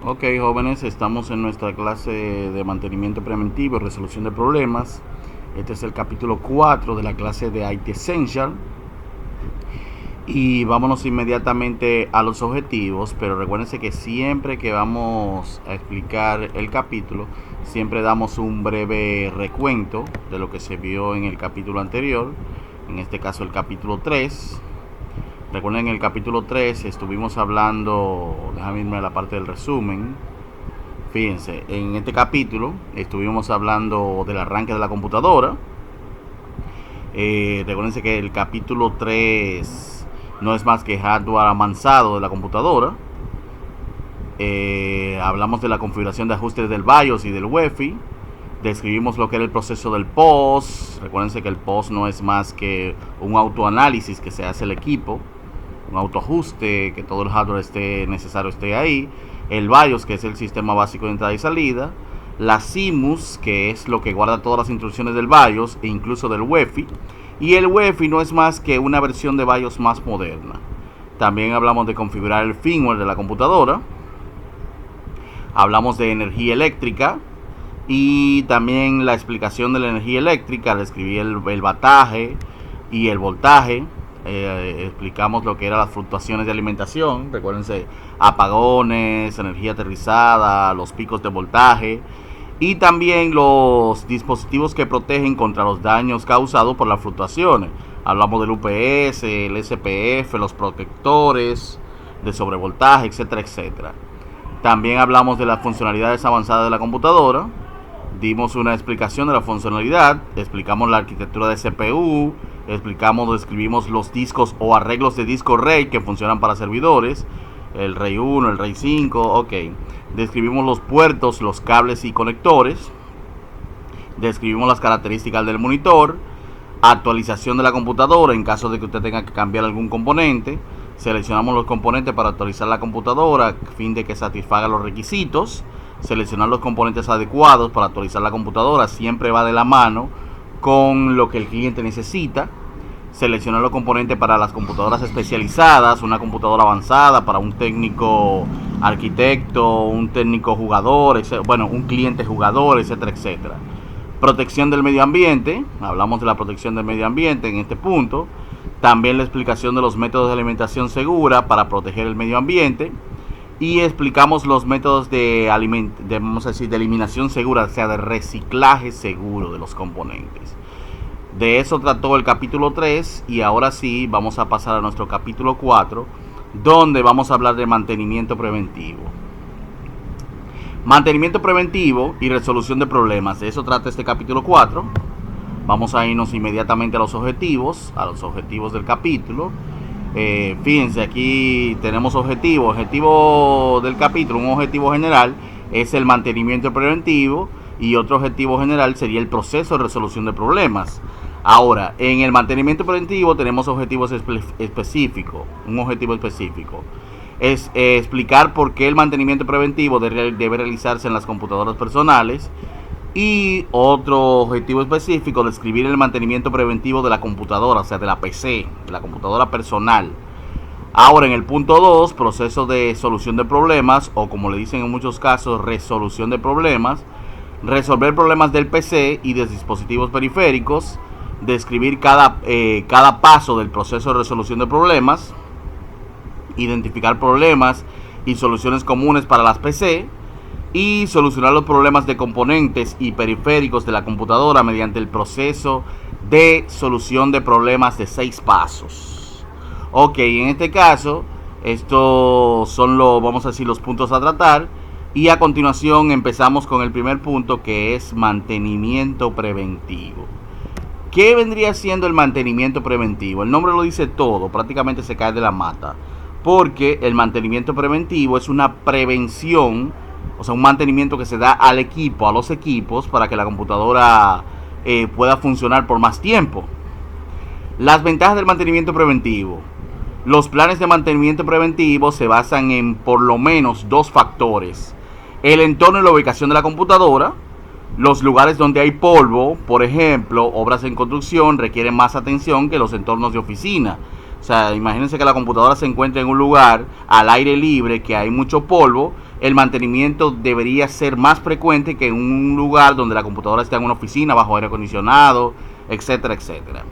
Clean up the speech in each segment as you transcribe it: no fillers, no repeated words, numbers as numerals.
Ok, jóvenes, estamos en nuestra clase de mantenimiento preventivo y resolución de problemas. Este es el capítulo 4 de la clase de IT Essential. Y vámonos inmediatamente a los objetivos, pero recuérdense que siempre que vamos a explicar el capítulo, siempre damos un breve recuento de lo que se vio en el capítulo anterior, en este caso el capítulo 3. Recuerden, en el capítulo 3 estuvimos hablando, déjame irme a la parte del resumen. Fíjense, en este capítulo estuvimos hablando del arranque de la computadora. Recuerden que el capítulo 3 no es más que hardware avanzado de la computadora. Hablamos de la configuración de ajustes del BIOS y del UEFI. Describimos lo que era el proceso del POS. Recuerden que el POS no es más que un autoanálisis que se hace el equipo, un autoajuste, que todo el hardware esté necesario esté ahí. El BIOS, que es el sistema básico de entrada y salida. La CMOS, que es lo que guarda todas las instrucciones del BIOS e incluso del UEFI. Y el UEFI no es más que una versión de BIOS más moderna. También hablamos de configurar el firmware de la computadora. Hablamos de energía eléctrica y también la explicación de la energía eléctrica. Describí el bataje y el voltaje. Explicamos lo que eran las fluctuaciones de alimentación. Recuérdense, apagones, energía aterrizada, los picos de voltaje y también los dispositivos que protegen contra los daños causados por las fluctuaciones. Hablamos del UPS, el SPF, los protectores de sobrevoltaje, etcétera, etcétera. También hablamos de las funcionalidades avanzadas de la computadora. Dimos una explicación de la funcionalidad, explicamos la arquitectura de CPU, describimos los discos o arreglos de disco RAID que funcionan para servidores, el RAID 1, el RAID 5, ok. Describimos los puertos, los cables y conectores. Describimos las características del monitor, actualización de la computadora en caso de que usted tenga que cambiar algún componente. Seleccionamos los componentes para actualizar la computadora a fin de que satisfaga los requisitos. Seleccionar los componentes adecuados para actualizar la computadora siempre va de la mano con lo que el cliente necesita. Seleccionar los componentes para las computadoras especializadas, una computadora avanzada para un técnico arquitecto, un técnico jugador, bueno, un cliente jugador, etcétera, etcétera. Protección del medio ambiente, hablamos de la protección del medio ambiente en este punto. También la explicación de los métodos de alimentación segura para proteger el medio ambiente. Y explicamos los métodos vamos a decir, de eliminación segura, o sea, de reciclaje seguro de los componentes. De eso trató el capítulo 3 y ahora sí vamos a pasar a nuestro capítulo 4, donde vamos a hablar de mantenimiento preventivo. Mantenimiento preventivo y resolución de problemas. De eso trata este capítulo 4. Vamos a irnos inmediatamente a los objetivos del capítulo. Fíjense, aquí tenemos objetivo del capítulo. Un objetivo general es el mantenimiento preventivo y otro objetivo general sería el proceso de resolución de problemas. Ahora, en el mantenimiento preventivo tenemos objetivos específicos. Un objetivo específico es explicar por qué el mantenimiento preventivo debe realizarse en las computadoras personales. Y otro objetivo específico, describir el mantenimiento preventivo de la computadora, o sea, de la PC, de la computadora personal. Ahora, en el punto 2, proceso de solución de problemas, o como le dicen en muchos casos, resolución de problemas. Resolver problemas del PC y de dispositivos periféricos. Describir cada paso del proceso de resolución de problemas. Identificar problemas y soluciones comunes para las PC. Y solucionar los problemas de componentes y periféricos de la computadora mediante el proceso de solución de problemas de 6 pasos. Ok, en este caso, estos son vamos a decir, los puntos a tratar. Y a continuación empezamos con el primer punto, que es mantenimiento preventivo. ¿Qué vendría siendo el mantenimiento preventivo? El nombre lo dice todo, prácticamente se cae de la mata. Porque el mantenimiento preventivo es una prevención, o sea, un mantenimiento que se da al equipo, a los equipos, para que la computadora pueda funcionar por más tiempo. Las ventajas del mantenimiento preventivo. Los planes de mantenimiento preventivo se basan en por lo menos 2 factores. El entorno y la ubicación de la computadora. Los lugares donde hay polvo, por ejemplo, obras en construcción, requieren más atención que los entornos de oficina. O sea, imagínense que la computadora se encuentra en un lugar al aire libre, que hay mucho polvo. El mantenimiento debería ser más frecuente que en un lugar donde la computadora está en una oficina, bajo aire acondicionado, etcétera, etcétera.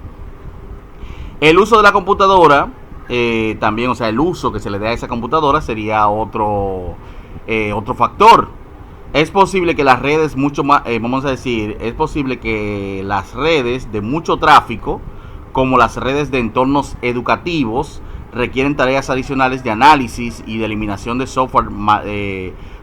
El uso de la computadora, también, o sea, el uso que se le dé a esa computadora sería otro factor. Es posible que las redes mucho más, vamos a decir, es posible que las redes de mucho tráfico, como las redes de entornos educativos, requieren tareas adicionales de análisis y de eliminación de software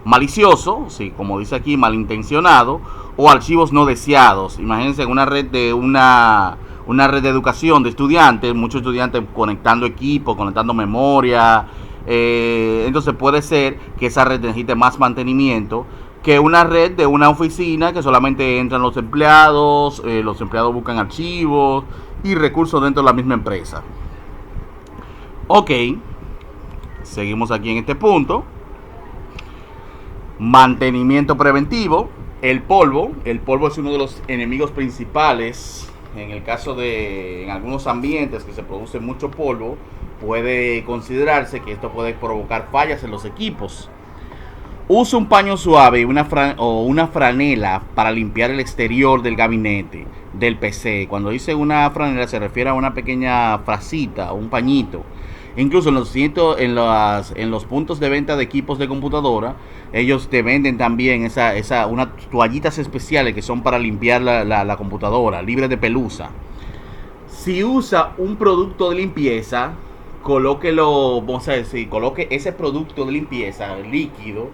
malicioso, sí, como dice aquí, malintencionado, o archivos no deseados. Imagínense una red de una red de educación de estudiantes, muchos estudiantes conectando equipos, conectando memoria. Entonces puede ser que esa red necesite más mantenimiento que una red de una oficina que solamente entran los empleados buscan archivos y recursos dentro de la misma empresa. Ok, seguimos aquí en este punto. Mantenimiento preventivo. El polvo es uno de los enemigos principales. En el caso de en algunos ambientes que se produce mucho polvo, puede considerarse que esto puede provocar fallas en los equipos. Usa un paño suave o una franela para limpiar el exterior del gabinete, del PC. Cuando dice una franela se refiere a una pequeña frasita o un pañito. Incluso en los puntos de venta de equipos de computadora, ellos te venden también unas toallitas especiales que son para limpiar la computadora, libre de pelusa. Si usa un producto de limpieza, coloque ese producto de limpieza líquido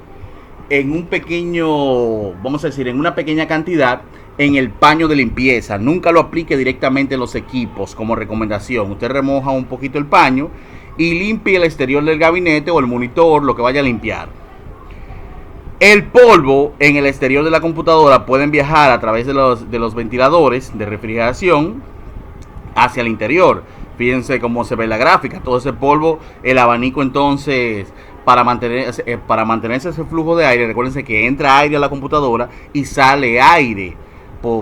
en un pequeño, en una pequeña cantidad en el paño de limpieza. Nunca lo aplique directamente en los equipos como recomendación. Usted remoja un poquito el paño y limpie el exterior del gabinete o el monitor, lo que vaya a limpiar. El polvo en el exterior de la computadora pueden viajar a través de los ventiladores de refrigeración hacia el interior. Fíjense cómo se ve la gráfica, todo ese polvo, el abanico entonces para mantenerse ese flujo de aire. Recuérdense que entra aire a la computadora y sale aire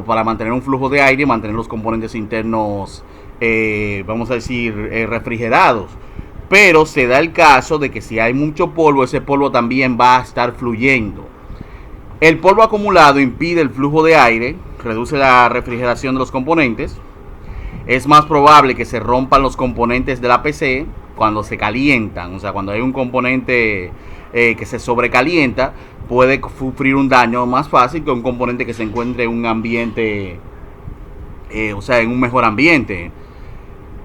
para mantener un flujo de aire y mantener los componentes internos refrigerados. Pero se da el caso de que si hay mucho polvo, ese polvo también va a estar fluyendo. El polvo acumulado impide el flujo de aire, reduce la refrigeración de los componentes. Es más probable que se rompan los componentes de la PC cuando se calientan. O sea, cuando hay un componente que se sobrecalienta, puede sufrir un daño más fácil que un componente que se encuentre en un ambiente, en un mejor ambiente.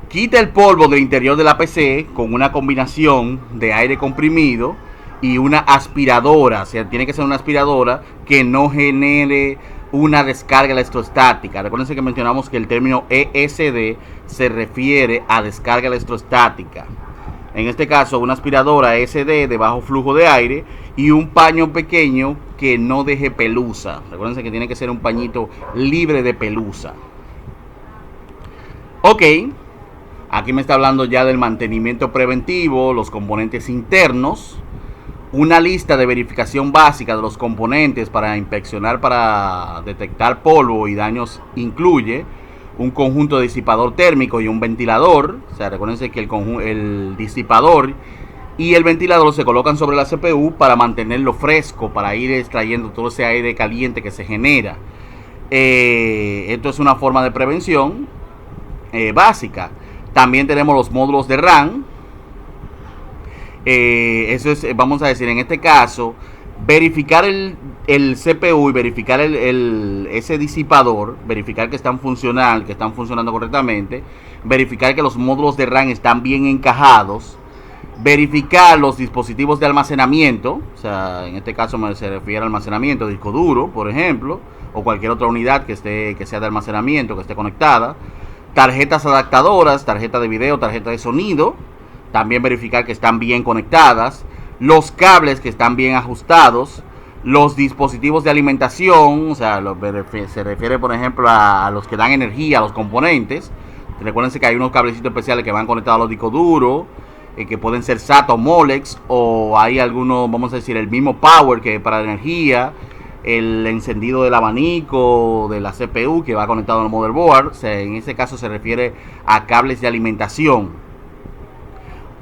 Quita el polvo del interior de la PC con una combinación de aire comprimido y una aspiradora. O sea, tiene que ser una aspiradora que no genere una descarga electrostática. Recuerden que mencionamos que el término ESD se refiere a descarga electrostática. En este caso, una aspiradora ESD de bajo flujo de aire y un paño pequeño que no deje pelusa. Recuerden que tiene que ser un pañito libre de pelusa. Ok, aquí me está hablando ya del mantenimiento preventivo, los componentes internos. Una lista de verificación básica de los componentes para inspeccionar, para detectar polvo y daños incluye un conjunto de disipador térmico y un ventilador. O sea, recuérdense que el disipador y el ventilador se colocan sobre la CPU para mantenerlo fresco, para ir extrayendo todo ese aire caliente que se genera. Esto es una forma de prevención básica. También tenemos los módulos de RAM. Eso es, vamos a decir, en este caso, verificar el CPU y verificar ese disipador, verificar que están funcionando correctamente, verificar que los módulos de RAM están bien encajados, verificar los dispositivos de almacenamiento. O sea, en este caso se refiere al almacenamiento, disco duro, por ejemplo, o cualquier otra unidad que sea de almacenamiento, que esté conectada, tarjetas adaptadoras, tarjeta de video, tarjeta de sonido. También verificar que están bien conectadas, los cables que están bien ajustados, los dispositivos de alimentación. O sea, se refiere por ejemplo a los que dan energía a los componentes. Recuérdense que hay unos cablecitos especiales que van conectados a los discos duros, que pueden ser SATA o Molex, o hay algunos, vamos a decir, el mismo power que para la energía, el encendido del abanico de la CPU que va conectado al motherboard. O sea, en ese caso se refiere a cables de alimentación.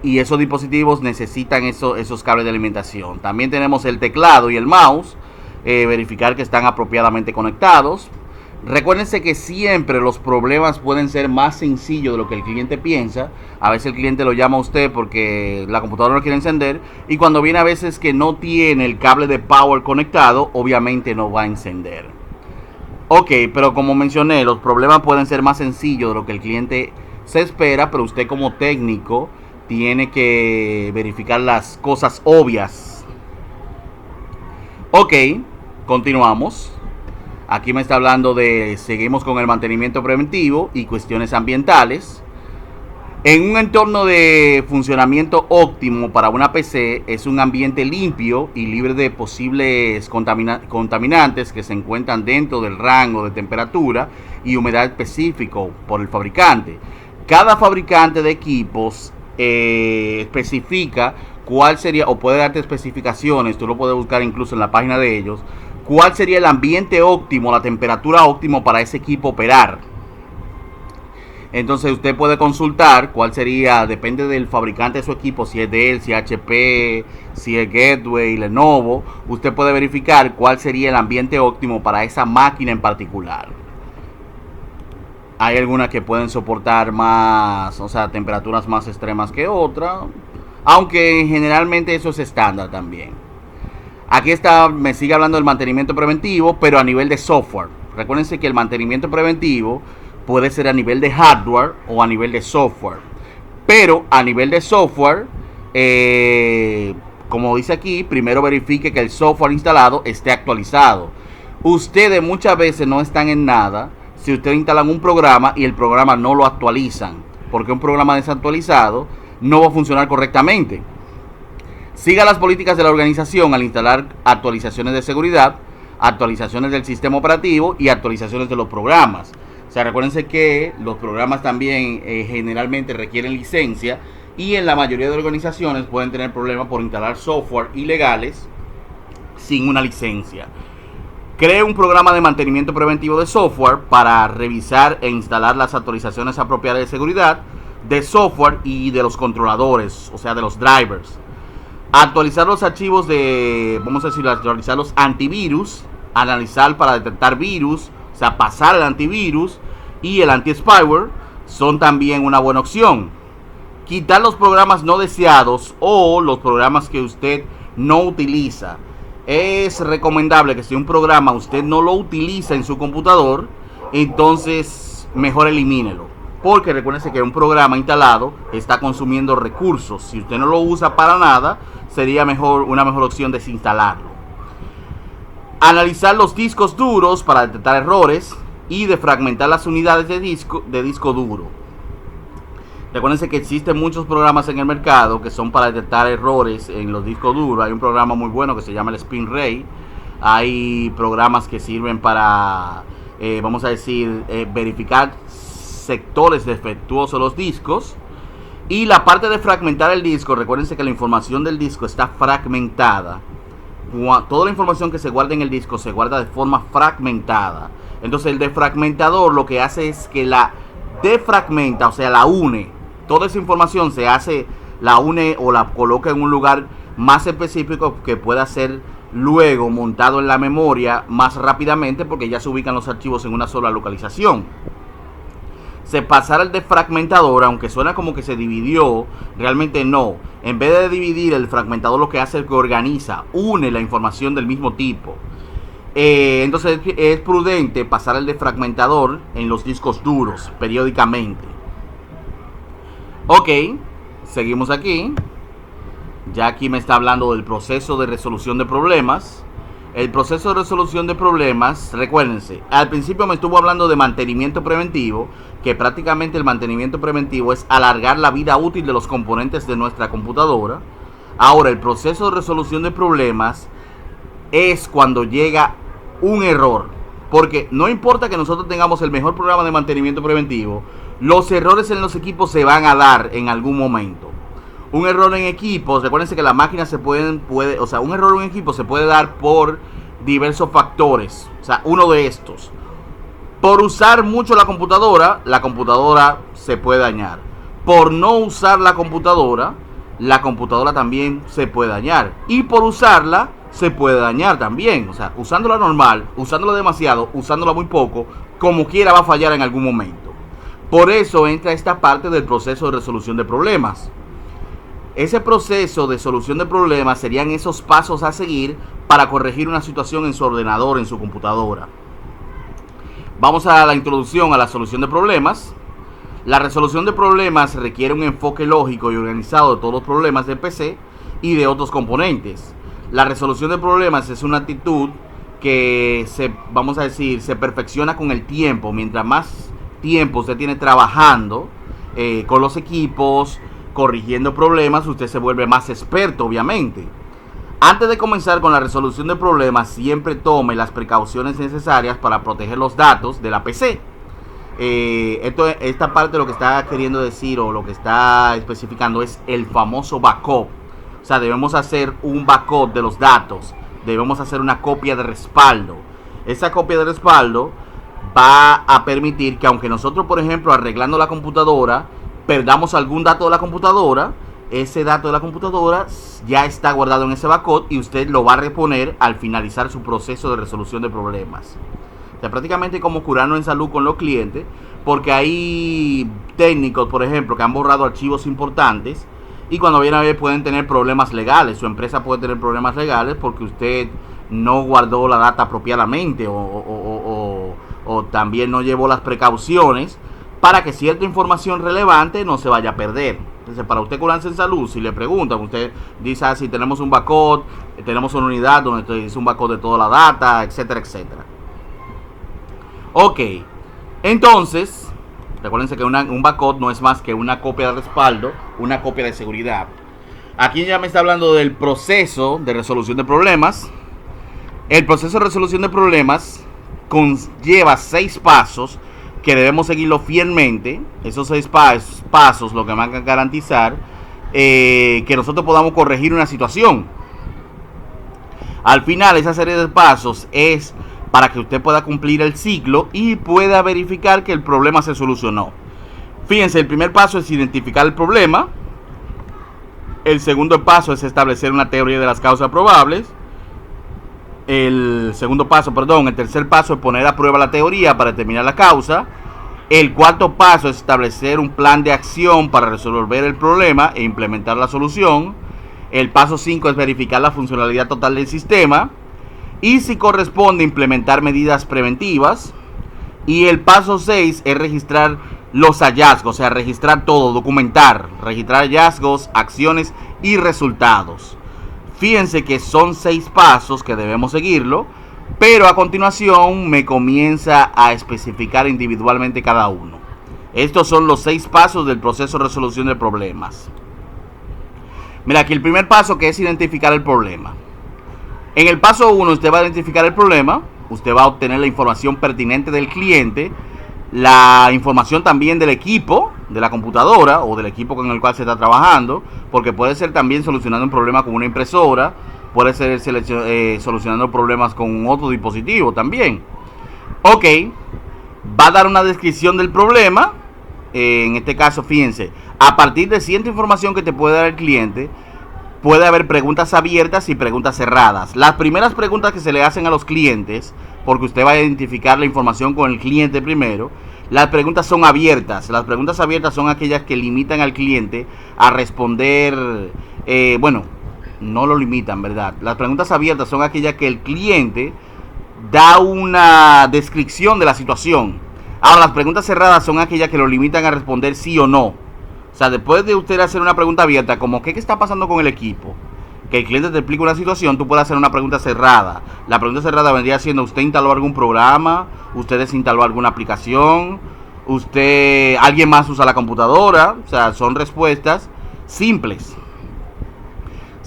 y esos dispositivos necesitan esos cables de alimentación. También tenemos el teclado y el mouse, verificar que están apropiadamente conectados. Recuérdense que siempre los problemas pueden ser más sencillos de lo que el cliente piensa. A veces el cliente lo llama a usted porque la computadora no quiere encender, y cuando viene a veces que no tiene el cable de power conectado, obviamente no va a encender. Ok, pero como mencioné, los problemas pueden ser más sencillos de lo que el cliente se espera, pero usted como técnico tiene que verificar las cosas obvias. Ok, continuamos. Aquí me está hablando de, seguimos con el mantenimiento preventivo y cuestiones ambientales. En un entorno de funcionamiento óptimo para una PC es un ambiente limpio y libre de posibles contaminantes que se encuentran dentro del rango de temperatura y humedad específico por el fabricante. Cada fabricante de equipos especifica cuál sería, o puede darte especificaciones, tú lo puedes buscar incluso en la página de ellos, cuál sería el ambiente óptimo, la temperatura óptima para ese equipo operar. Entonces usted puede consultar cuál sería, depende del fabricante de su equipo, si es Dell, si es HP, si es Gateway, Lenovo. Usted puede verificar cuál sería el ambiente óptimo para esa máquina en particular. Hay algunas que pueden soportar más, o sea, temperaturas más extremas que otras, aunque generalmente eso es estándar también. Aquí está, me sigue hablando del mantenimiento preventivo, pero a nivel de software. Recuérdense que el mantenimiento preventivo puede ser a nivel de hardware o a nivel de software. Pero a nivel de software, como dice aquí, primero verifique que el software instalado esté actualizado. Ustedes muchas veces no están en nada si ustedes instalan un programa y el programa no lo actualizan, porque un programa desactualizado no va a funcionar correctamente. Siga las políticas de la organización al instalar actualizaciones de seguridad, actualizaciones del sistema operativo y actualizaciones de los programas. O sea, recuérdense que los programas también generalmente requieren licencia, y en la mayoría de organizaciones pueden tener problemas por instalar software ilegales sin una licencia. Cree un programa de mantenimiento preventivo de software para revisar e instalar las actualizaciones apropiadas de seguridad de software y de los controladores, o sea, de los drivers. Actualizar los archivos de, vamos a decir, actualizar los antivirus, analizar para detectar virus, o sea, pasar el antivirus y el anti-spyware son también una buena opción. Quitar los programas no deseados o los programas que usted no utiliza. Es recomendable que si un programa usted no lo utiliza en su computador, entonces mejor elimínelo. Porque recuérdense que un programa instalado está consumiendo recursos. Si usted no lo usa para nada, sería una mejor opción desinstalarlo. Analizar los discos duros para detectar errores y defragmentar las unidades de disco duro. Recuérdense que existen muchos programas en el mercado que son para detectar errores en los discos duros. Hay un programa muy bueno que se llama el SpinRay. Hay programas que sirven para, vamos a decir, verificar sectores defectuosos de los discos. Y la parte de fragmentar el disco, recuérdense que la información del disco está fragmentada. Toda la información que se guarda en el disco se guarda de forma fragmentada. Entonces el defragmentador lo que hace es que la defragmenta, o sea, la une. Toda esa información la une o la coloca en un lugar más específico que pueda ser luego montado en la memoria más rápidamente, porque ya se ubican los archivos en una sola localización. Se pasará el defragmentador, aunque suena como que se dividió, realmente no. En vez de dividir, el fragmentador lo que hace es que organiza, une la información del mismo tipo. Entonces es prudente pasar el defragmentador en los discos duros periódicamente. Ok, seguimos aquí. Ya aquí me está hablando del proceso de resolución de problemas. El proceso de resolución de problemas, recuérdense, al principio me estuvo hablando de mantenimiento preventivo, que prácticamente el mantenimiento preventivo es alargar la vida útil de los componentes de nuestra computadora. Ahora, el proceso de resolución de problemas es cuando llega un error, porque no importa que nosotros tengamos el mejor programa de mantenimiento preventivo, los errores en los equipos se van a dar en algún momento. Un error en equipos, recuérdense que las máquinas un error en equipo se puede dar por diversos factores. O sea, uno de estos, por usar mucho la computadora se puede dañar. Por no usar la computadora, la computadora también se puede dañar. Y por usarla se puede dañar también. O sea, usándola normal, usándola demasiado, usándola muy poco, como quiera va a fallar en algún momento. Por eso entra esta parte del proceso de resolución de problemas. Ese proceso de solución de problemas serían esos pasos a seguir para corregir una situación en su ordenador, en su computadora. Vamos a la introducción a la solución de problemas. La resolución de problemas requiere un enfoque lógico y organizado de todos los problemas del PC y de otros componentes. La resolución de problemas es una actitud que se perfecciona con el tiempo. Mientras más tiempo usted tiene trabajando con los equipos, corrigiendo problemas, usted se vuelve más experto, obviamente. Antes de comenzar con la resolución de problemas, siempre tome las precauciones necesarias para proteger los datos de la PC. Esta parte lo que está queriendo decir o lo que está especificando es el famoso backup. O sea, debemos hacer un backup de los datos. Debemos hacer una copia de respaldo. Esa copia de respaldo va a permitir que, aunque nosotros, por ejemplo, arreglando la computadora, perdamos algún dato de la computadora, ese dato de la computadora ya está guardado en ese backup y usted lo va a reponer al finalizar su proceso de resolución de problemas. O sea, prácticamente como curarnos en salud con los clientes, porque hay técnicos, por ejemplo, que han borrado archivos importantes y cuando viene a ver pueden tener problemas legales. Su empresa puede tener problemas legales porque usted no guardó la data apropiadamente o también no llevó las precauciones para que cierta información relevante no se vaya a perder. Entonces, para usted curarse en salud, si le preguntan, usted dice, si tenemos un backup, tenemos una unidad donde dice un backup de toda la data, etcétera, etcétera. Ok, entonces, recuérdense que un backup no es más que una copia de respaldo, una copia de seguridad. Aquí ya me está hablando del proceso de resolución de problemas. El proceso de resolución de problemas conlleva 6 pasos que debemos seguirlo fielmente. Esos 6 pasos lo que van a garantizar que nosotros podamos corregir una situación. Al final, esa serie de pasos es para que usted pueda cumplir el ciclo y pueda verificar que el problema se solucionó. Fíjense, el primer paso es identificar el problema. El segundo paso es establecer una teoría de las causas probables. El tercer paso es poner a prueba la teoría para determinar la causa. El cuarto paso es establecer un plan de acción para resolver el problema e implementar la solución. El paso 5 es verificar la funcionalidad total del sistema. Y si corresponde, implementar medidas preventivas. Y el paso 6 es registrar los hallazgos, o sea, registrar todo, documentar, registrar hallazgos, acciones y resultados. Fíjense que son 6 pasos que debemos seguirlo, pero a continuación me comienza a especificar individualmente cada uno. Estos son los 6 pasos del proceso de resolución de problemas. Mira, aquí el primer paso, que es identificar el problema. En el paso 1 usted va a identificar el problema, usted va a obtener la información pertinente del cliente, la información también del equipo, de la computadora o del equipo con el cual se está trabajando, porque puede ser también solucionando un problema con una impresora, puede ser solucionando problemas con otro dispositivo también. Ok, va a dar una descripción del problema. En este caso, fíjense, a partir de cierta información que te puede dar el cliente, puede haber preguntas abiertas y preguntas cerradas. Las primeras preguntas que se le hacen a los clientes, porque usted va a identificar la información con el cliente primero, las preguntas son abiertas. Las preguntas abiertas son aquellas que limitan al cliente a responder, no lo limitan, ¿verdad? Las preguntas abiertas son aquellas que el cliente da una descripción de la situación. Ahora, las preguntas cerradas son aquellas que lo limitan a responder sí o no. O sea, después de usted hacer una pregunta abierta, como ¿qué está pasando con el equipo? Que el cliente te explique una situación, tú puedes hacer una pregunta cerrada. La pregunta cerrada vendría siendo, ¿usted instaló algún programa? ¿Usted desinstaló alguna aplicación? ¿Alguien más usa la computadora? O sea, son respuestas simples.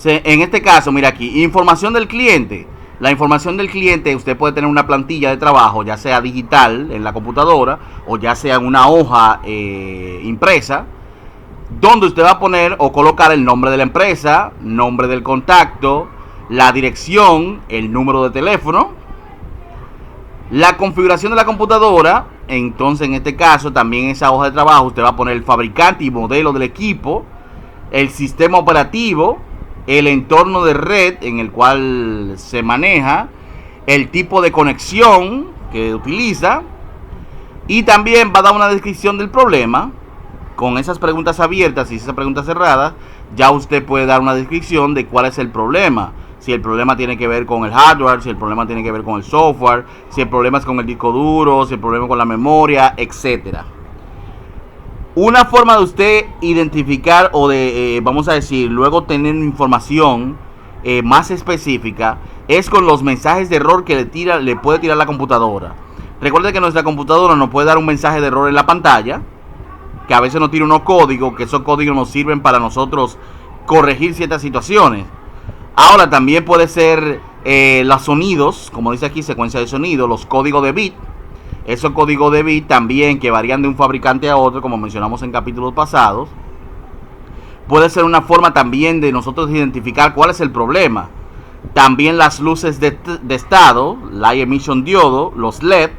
En este caso, mira aquí, información del cliente. La información del cliente, usted puede tener una plantilla de trabajo, ya sea digital en la computadora o ya sea en una hoja impresa, donde usted va a poner o colocar el nombre de la empresa, nombre del contacto, la dirección, el número de teléfono, la configuración de la computadora. Entonces, en este caso, también en esa hoja de trabajo usted va a poner el fabricante y modelo del equipo, el sistema operativo, el entorno de red en el cual se maneja, el tipo de conexión que utiliza, y también va a dar una descripción del problema. Con esas preguntas abiertas y esas preguntas cerradas, ya usted puede dar una descripción de cuál es el problema. Si el problema tiene que ver con el hardware, si el problema tiene que ver con el software, si el problema es con el disco duro, si el problema es con la memoria, etcétera. Una forma de usted identificar o de, vamos a decir, luego tener información más específica es con los mensajes de error que le puede tirar la computadora. Recuerde que nuestra computadora nos puede dar un mensaje de error en la pantalla, que a veces nos tira unos códigos, que esos códigos nos sirven para nosotros corregir ciertas situaciones. Ahora también puede ser los sonidos, como dice aquí, secuencia de sonido, los códigos de bit. Esos códigos de bit también que varían de un fabricante a otro, como mencionamos en capítulos pasados. Puede ser una forma también de nosotros identificar cuál es el problema. También las luces de estado, Light Emission Diodo, los LED,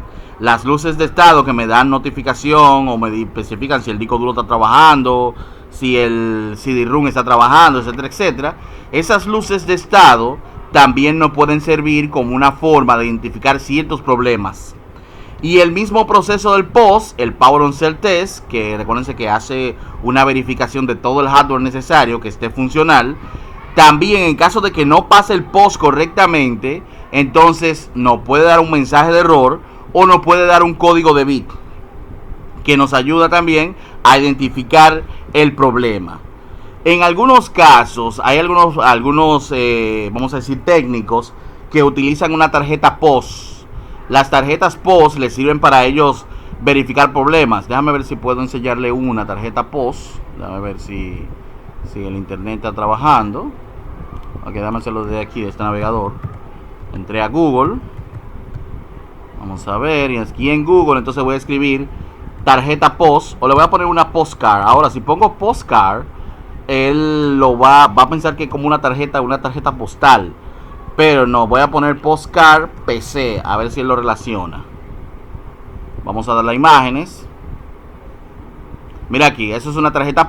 las luces de estado que me dan notificación o me especifican si el disco duro está trabajando, si el CD-ROM está trabajando, etcétera, etcétera. Esas luces de estado también nos pueden servir como una forma de identificar ciertos problemas. Y el mismo proceso del POS, el Power on Cell Test, que recuérdense que hace una verificación de todo el hardware necesario que esté funcional. También en caso de que no pase el POS correctamente, entonces nos puede dar un mensaje de error o nos puede dar un código de bit que nos ayuda también a identificar el problema. En algunos casos hay algunos vamos a decir técnicos que utilizan una tarjeta POS. Las tarjetas POS les sirven para ellos verificar problemas. Déjame ver si puedo enseñarle una tarjeta POS. Déjame ver si el internet está trabajando. Ok, déjame hacerlo desde aquí, de este navegador. Entré a Google. Vamos a ver, y aquí en Google entonces voy a escribir tarjeta POS, o le voy a poner una postcard. Ahora, si pongo postcard, él va a pensar que es como una tarjeta postal. Pero no, voy a poner postcard PC, a ver si él lo relaciona. Vamos a darle a imágenes. Mira aquí, eso es una tarjeta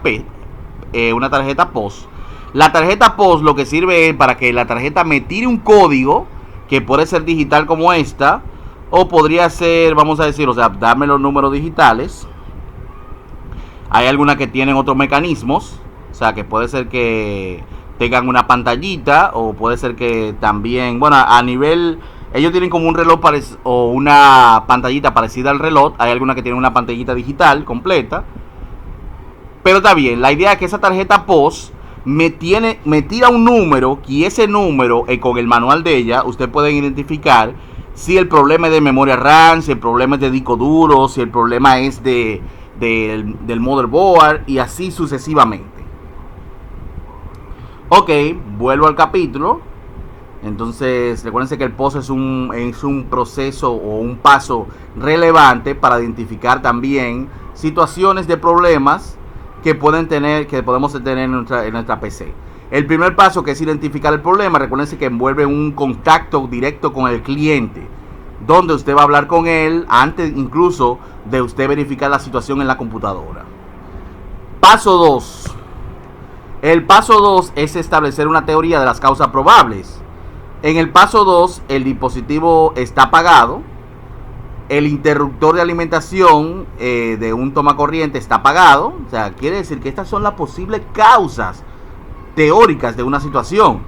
una tarjeta POS. La tarjeta POS lo que sirve es para que la tarjeta me tire un código, que puede ser digital como esta, o podría ser, vamos a decir, o sea, darme los números digitales. Hay algunas que tienen otros mecanismos, o sea, que puede ser que tengan una pantallita, o puede ser que también, bueno, a nivel, ellos tienen como un reloj o una pantallita parecida al reloj. Hay algunas que tienen una pantallita digital completa. Pero está bien, la idea es que esa tarjeta POS me tira un número, y ese número, con el manual de ella, usted puede identificar si el problema es de memoria RAM, si el problema es de disco duro, si el problema es del motherboard, y así sucesivamente. Ok, vuelvo al capítulo. Entonces, recuérdense que el POS es un proceso o un paso relevante para identificar también situaciones de problemas que podemos tener en nuestra PC. El primer paso, que es identificar el problema, recuérdense que envuelve un contacto directo con el cliente, donde usted va a hablar con él antes incluso de usted verificar la situación en la computadora. Paso 2. El paso 2 es establecer una teoría de las causas probables. En el paso 2, el dispositivo está apagado, el interruptor de alimentación de un tomacorriente está apagado. O sea, quiere decir que estas son las posibles causas teóricas de una situación.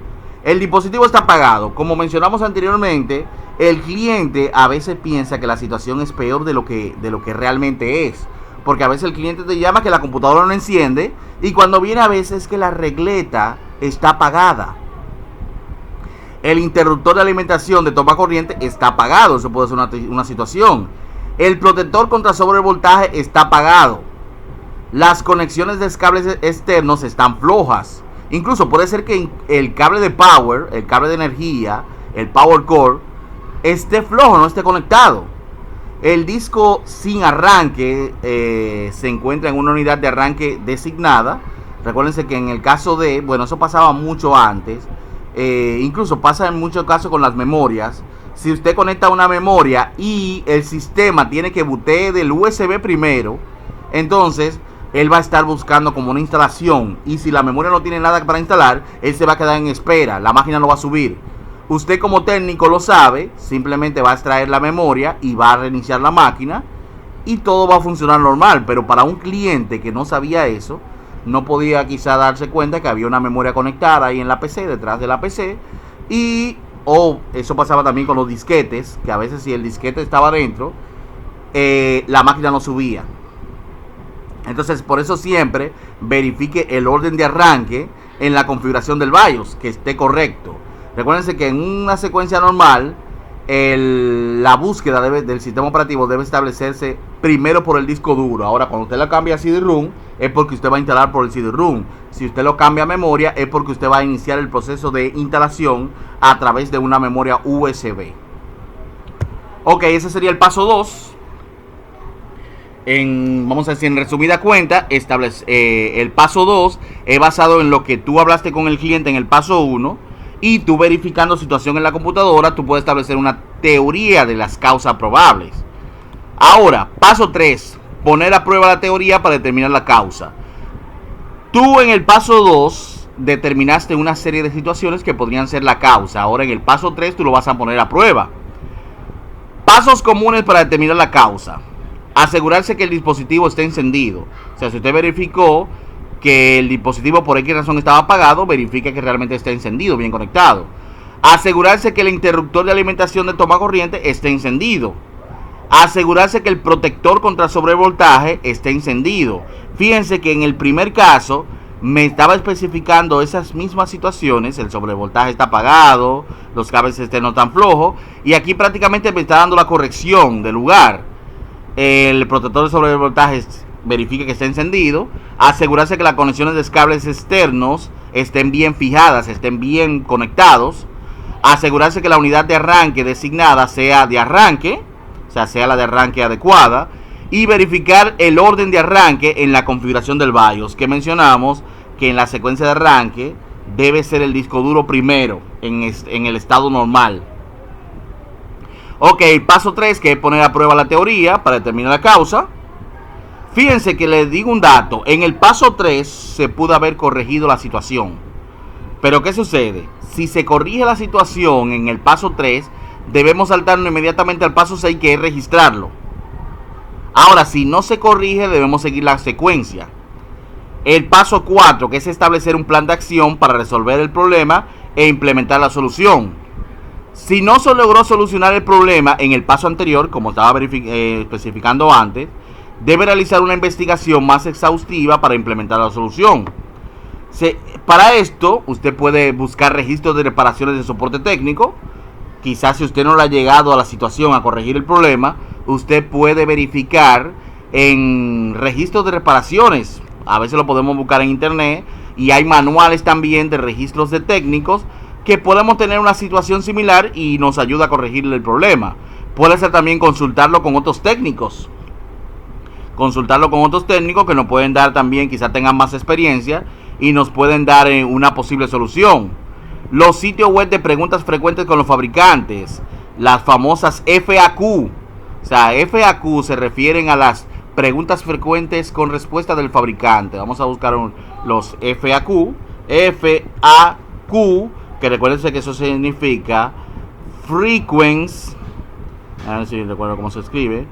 El dispositivo está apagado. Como mencionamos anteriormente, el cliente a veces piensa que la situación es peor de lo que realmente es. Porque a veces el cliente te llama que la computadora no enciende, y cuando viene a veces es que la regleta está apagada. El interruptor de alimentación de toma corriente está apagado. Eso puede ser una situación. El protector contra sobrevoltaje está apagado. Las conexiones de cables externos están flojas. Incluso puede ser que el cable de power, el cable de energía, el power cord, esté flojo, no esté conectado. El disco sin arranque se encuentra en una unidad de arranque designada. Recuérdense que en el caso de, bueno, eso pasaba mucho antes. Incluso pasa en muchos casos con las memorias. Si usted conecta una memoria y el sistema tiene que bootear del USB primero, entonces él va a estar buscando como una instalación, y si la memoria no tiene nada para instalar, él se va a quedar en espera, la máquina no va a subir. Usted como técnico lo sabe, simplemente va a extraer la memoria y va a reiniciar la máquina y todo va a funcionar normal. Pero para un cliente que no sabía eso, no podía quizá darse cuenta que había una memoria conectada ahí en la PC, detrás de la PC, y eso pasaba también con los disquetes, que a veces si el disquete estaba dentro, la máquina no subía. Entonces, por eso siempre verifique el orden de arranque en la configuración del BIOS, que esté correcto. Recuérdense que en una secuencia normal, la búsqueda del sistema operativo debe establecerse primero por el disco duro. Ahora, cuando usted lo cambia a CD-ROM, es porque usted va a instalar por el CD-ROM. Si usted lo cambia a memoria, es porque usted va a iniciar el proceso de instalación a través de una memoria USB. Ok, ese sería el paso 2. Vamos a decir, en resumida cuenta, el paso 2 es basado en lo que tú hablaste con el cliente en el paso 1, y tú verificando situación en la computadora, tú puedes establecer una teoría de las causas probables. Ahora, paso 3, poner a prueba la teoría para determinar la causa. Tú en el paso 2 determinaste una serie de situaciones que podrían ser la causa. Ahora en el paso 3 tú lo vas a poner a prueba. Pasos comunes para determinar la causa. Asegurarse que el dispositivo esté encendido. O sea, si usted verificó que el dispositivo por X razón estaba apagado, verifique que realmente esté encendido, bien conectado. Asegurarse que el interruptor de alimentación de toma corriente esté encendido. Asegurarse que el protector contra sobrevoltaje esté encendido. Fíjense que en el primer caso me estaba especificando esas mismas situaciones. El sobrevoltaje está apagado, los cables no están flojos, y aquí prácticamente me está dando la corrección del lugar. El protector de sobrevoltaje verifique que esté encendido. Asegurarse que las conexiones de cables externos estén bien fijadas, estén bien conectados. Asegurarse que la unidad de arranque designada sea de arranque, o sea, sea la de arranque adecuada. Y verificar el orden de arranque en la configuración del BIOS, que mencionamos que en la secuencia de arranque debe ser el disco duro primero en el estado normal. Ok, paso 3, que es poner a prueba la teoría para determinar la causa. Fíjense que les digo un dato. En el paso 3 se pudo haber corregido la situación. Pero ¿qué sucede? Si se corrige la situación en el paso 3, debemos saltarnos inmediatamente al paso 6, que es registrarlo. Ahora, si no se corrige, debemos seguir la secuencia. El paso 4, que es establecer un plan de acción para resolver el problema e implementar la solución. Si no se logró solucionar el problema en el paso anterior, como estaba especificando antes, debe realizar una investigación más exhaustiva para implementar la solución. Para esto, usted puede buscar registros de reparaciones de soporte técnico. Quizás si usted no le ha llegado a la situación a corregir el problema, usted puede verificar en registros de reparaciones. A veces lo podemos buscar en internet, y hay manuales también de registros de técnicos que podemos tener una situación similar y nos ayuda a corregir el problema. Puede ser también consultarlo con otros técnicos. Que nos pueden dar también, quizás tengan más experiencia y nos pueden dar una posible solución. Los sitios web de preguntas frecuentes con los fabricantes, las famosas FAQ. O sea, FAQ se refieren a las preguntas frecuentes con respuesta del fabricante. Vamos a buscar los FAQ. FAQ, que recuérdense que eso significa Frequency. A ver si recuerdo cómo se escribe.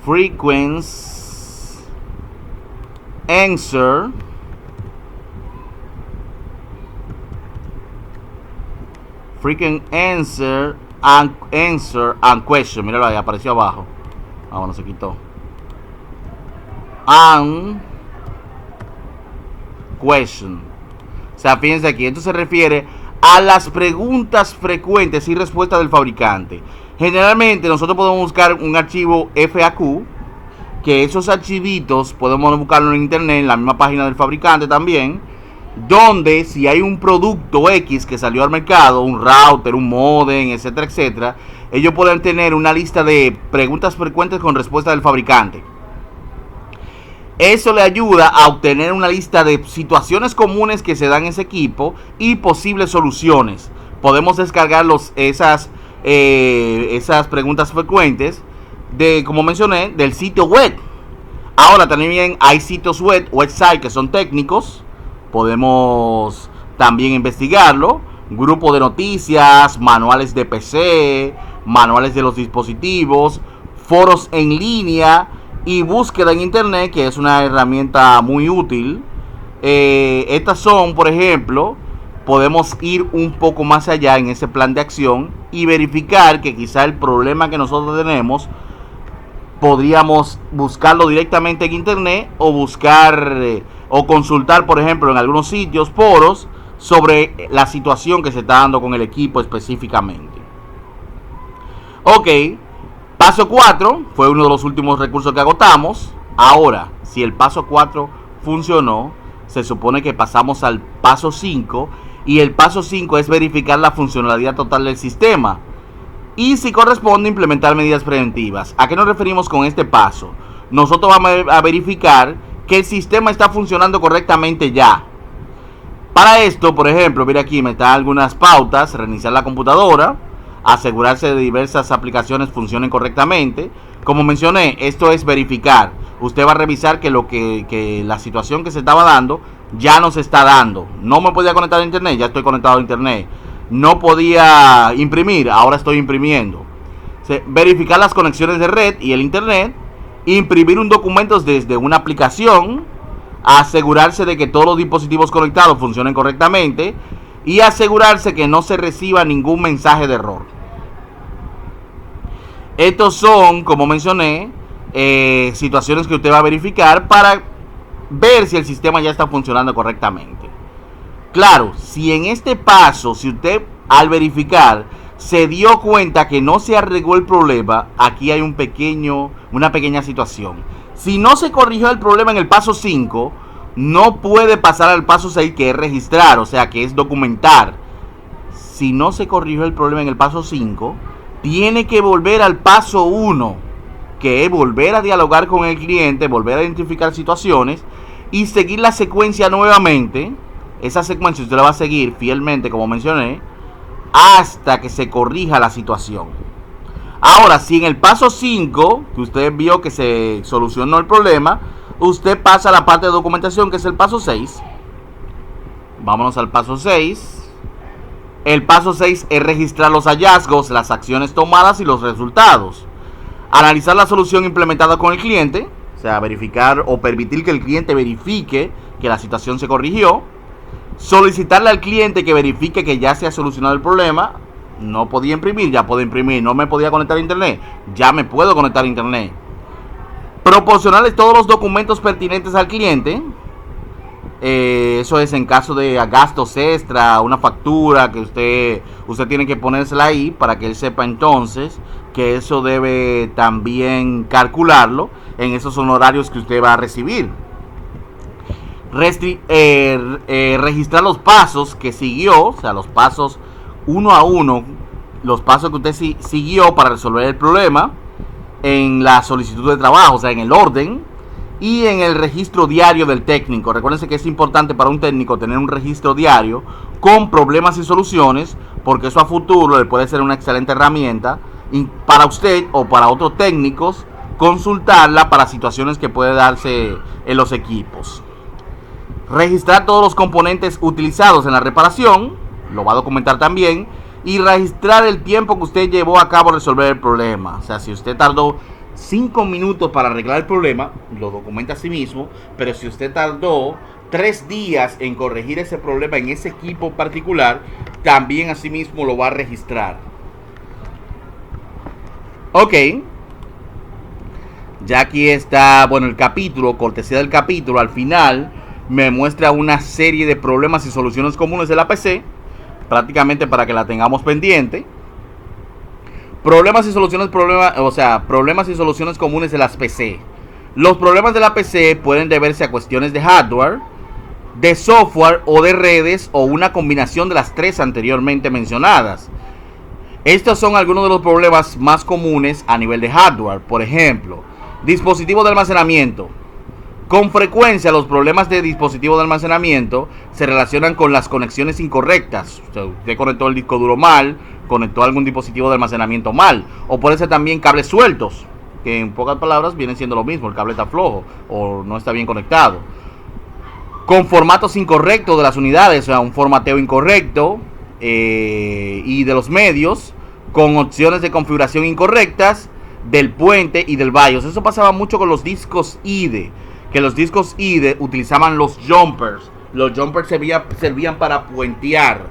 Frequency Answer. Frequent answer and question. Míralo ahí, apareció abajo. Ah, bueno, se quitó. And question. O sea, fíjense aquí, esto se refiere a las preguntas frecuentes y respuestas del fabricante. Generalmente nosotros podemos buscar un archivo FAQ, que esos archivitos podemos buscarlo en internet, en la misma página del fabricante también, donde si hay un producto X que salió al mercado, un router, un modem, etcétera, etcétera, ellos pueden tener una lista de preguntas frecuentes con respuesta del fabricante. Eso le ayuda a obtener una lista de situaciones comunes que se dan en ese equipo y posibles soluciones. Podemos descargar esas preguntas frecuentes como mencioné, del sitio web. Ahora también hay sitios web, website que son técnicos, podemos también investigarlo, grupo de noticias, manuales de PC, manuales de los dispositivos, foros en línea y búsqueda en internet, que es una herramienta muy útil. Estas son, por ejemplo, podemos ir un poco más allá en ese plan de acción y verificar que quizá el problema que nosotros tenemos podríamos buscarlo directamente en internet o buscar o consultar, por ejemplo, en algunos sitios, foros, sobre la situación que se está dando con el equipo específicamente. Ok, paso 4 fue uno de los últimos recursos que agotamos. Ahora, si el paso 4 funcionó, se supone que pasamos al paso 5, y el paso 5 es verificar la funcionalidad total del sistema y, si corresponde, implementar medidas preventivas. ¿A qué nos referimos con este paso? Nosotros vamos a verificar que el sistema está funcionando correctamente ya. Para esto, por ejemplo, mira aquí, me están algunas pautas: reiniciar la computadora, asegurarse de diversas aplicaciones funcionen correctamente. Como mencioné, esto es verificar. Usted va a revisar que la situación que se estaba dando ya no se está dando. No me podía conectar a internet, ya estoy conectado a internet. No podía imprimir, ahora estoy imprimiendo. Verificar las conexiones de red y el internet. Imprimir un documento desde una aplicación. Asegurarse de que todos los dispositivos conectados funcionen correctamente. Y asegurarse que no se reciba ningún mensaje de error. Estos son, como mencioné, situaciones que usted va a verificar para ver si el sistema ya está funcionando correctamente. Claro, si en este paso, si usted al verificar se dio cuenta que no se arregló el problema, aquí hay una pequeña situación. Si no se corrigió el problema en el paso 5, no puede pasar al paso 6, que es registrar, o sea, que es documentar. Si no se corrigió el problema en el paso 5, tiene que volver al paso 1, que es volver a dialogar con el cliente, volver a identificar situaciones y seguir la secuencia nuevamente. Esa secuencia usted la va a seguir fielmente, como mencioné, hasta que se corrija la situación. Ahora, si en el paso 5, que usted vio que se solucionó el problema, usted pasa a la parte de documentación, que es el paso 6. Vámonos al paso 6. El paso 6 es registrar los hallazgos, las acciones tomadas y los resultados. Analizar la solución implementada con el cliente, o sea, verificar o permitir que el cliente verifique que la situación se corrigió. Solicitarle al cliente que verifique que ya se ha solucionado el problema. No podía imprimir, ya puedo imprimir. No me podía conectar a internet, ya me puedo conectar a internet. Proporcionarle todos los documentos pertinentes al cliente. Eso es en caso de gastos extra, una factura que usted tiene que ponérsela ahí para que él sepa entonces que eso debe también calcularlo en esos honorarios que usted va a recibir. Registrar los pasos que siguió, o sea, los pasos uno a uno, los pasos que usted siguió para resolver el problema en la solicitud de trabajo, o sea, en el orden, y en el registro diario del técnico. Recuérdense que es importante para un técnico tener un registro diario con problemas y soluciones, porque eso a futuro le puede ser una excelente herramienta y para usted o para otros técnicos consultarla para situaciones que puede darse en los equipos. Registrar todos los componentes utilizados en la reparación, lo va a documentar también, y registrar el tiempo que usted llevó a cabo resolver el problema. O sea, si usted tardó 5 minutos para arreglar el problema, lo documenta a sí mismo, pero si usted tardó 3 días en corregir ese problema en ese equipo particular, también a sí mismo lo va a registrar. Ok. Ya aquí está, bueno, el capítulo, cortesía del capítulo, al final me muestra una serie de problemas y soluciones comunes de la PC, prácticamente para que la tengamos pendiente. Problemas y soluciones comunes de las PC. Los problemas de la PC pueden deberse a cuestiones de hardware, de software o de redes, o una combinación de las tres anteriormente mencionadas. Estos son algunos de los problemas más comunes a nivel de hardware. Por ejemplo, dispositivo de almacenamiento. Con frecuencia los problemas de dispositivo de almacenamiento se relacionan con las conexiones incorrectas. Usted conectó el disco duro mal, conectó algún dispositivo de almacenamiento mal, o puede ser también cables sueltos. que en pocas palabras viene siendo lo mismo, el cable está flojo o no está bien conectado. Con formatos incorrectos de las unidades, o sea, un formateo incorrecto y de los medios, con opciones de configuración incorrectas del puente y del BIOS. Eso pasaba mucho con los discos IDE, que los discos IDE utilizaban los jumpers. Los jumpers servían para puentear.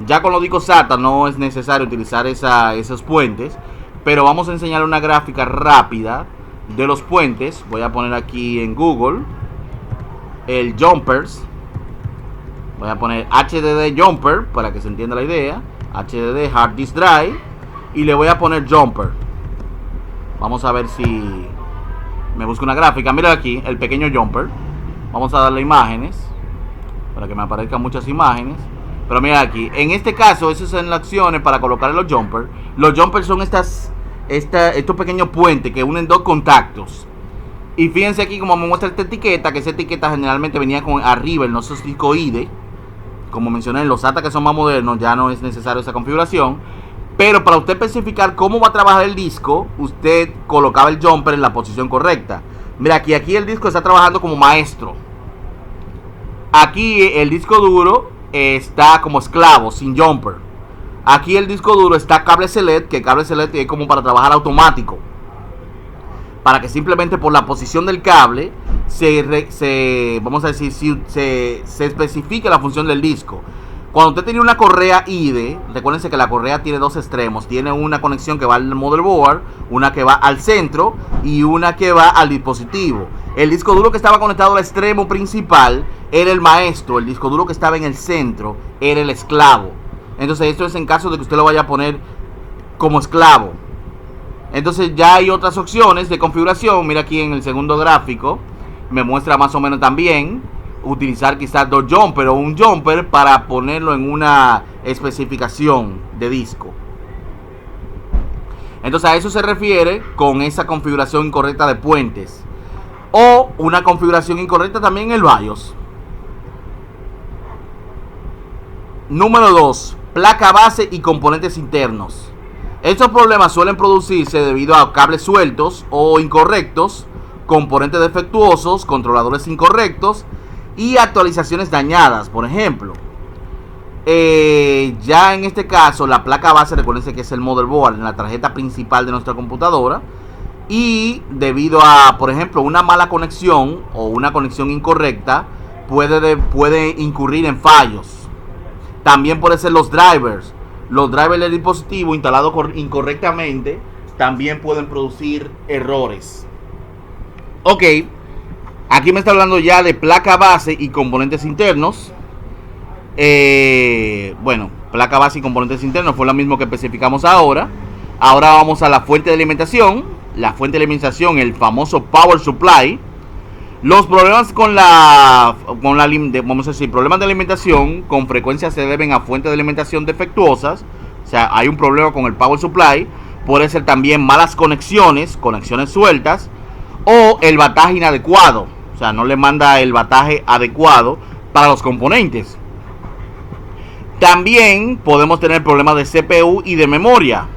Ya con los discos SATA no es necesario utilizar esos puentes, pero vamos a enseñar una gráfica rápida de los puentes. Voy a poner aquí en Google el jumpers. Voy a poner HDD jumper para que se entienda la idea. HDD hard disk drive. Y le voy a poner jumper. Vamos a ver si me busco una gráfica. Mira aquí el pequeño jumper. Vamos a darle imágenes para que me aparezcan muchas imágenes. Pero mira aquí, en este caso, esas son las acciones para colocar los jumpers. Los jumpers son estos pequeños puentes que unen dos contactos. Y fíjense aquí como me muestra esta etiqueta, que esa etiqueta generalmente venía con arriba en los discos IDE. Como mencioné, en los SATA que son más modernos ya no es necesario esa configuración. Pero para usted especificar cómo va a trabajar el disco, usted colocaba el jumper en la posición correcta. Mira, aquí el disco está trabajando como maestro. Aquí el disco duro está como esclavo, sin jumper. Aquí el disco duro está cable select, que cable select es como para trabajar automático. Para que simplemente por la posición del cable vamos a decir, se especifique la función del disco. Cuando usted tiene una correa IDE, recuérdense que la correa tiene dos extremos. Tiene una conexión que va al motherboard, una que va al centro y una que va al dispositivo. El disco duro que estaba conectado al extremo principal era el maestro. El disco duro que estaba en el centro era el esclavo. Entonces esto es en caso de que usted lo vaya a poner como esclavo. Entonces ya hay otras opciones de configuración. Mira aquí en el segundo gráfico, me muestra más o menos también utilizar quizás dos jumpers o un jumper para ponerlo en una especificación de disco. Entonces a eso se refiere con esa configuración incorrecta de puentes. O una configuración incorrecta también en el BIOS. Número 2. Placa base y componentes internos. Estos problemas suelen producirse debido a cables sueltos o incorrectos, componentes defectuosos, controladores incorrectos y actualizaciones dañadas. Por ejemplo, ya en este caso la placa base, recuerden que es el motherboard en la tarjeta principal de nuestra computadora, y debido a, por ejemplo, una mala conexión o una conexión incorrecta puede incurrir en fallos. También puede ser los drivers del dispositivo instalados incorrectamente también pueden producir errores. Ok, aquí me está hablando ya de placa base y componentes internos. Bueno, placa base y componentes internos fue lo mismo que especificamos ahora. Ahora vamos a la fuente de alimentación. La fuente de alimentación, el famoso power supply. Los problemas vamos a decir, problemas de alimentación con frecuencia se deben a fuentes de alimentación defectuosas. O sea, hay un problema con el power supply. Puede ser también malas conexiones sueltas, o el bataje inadecuado. O sea, no le manda el bataje adecuado para los componentes. También podemos tener problemas de CPU y de memoria.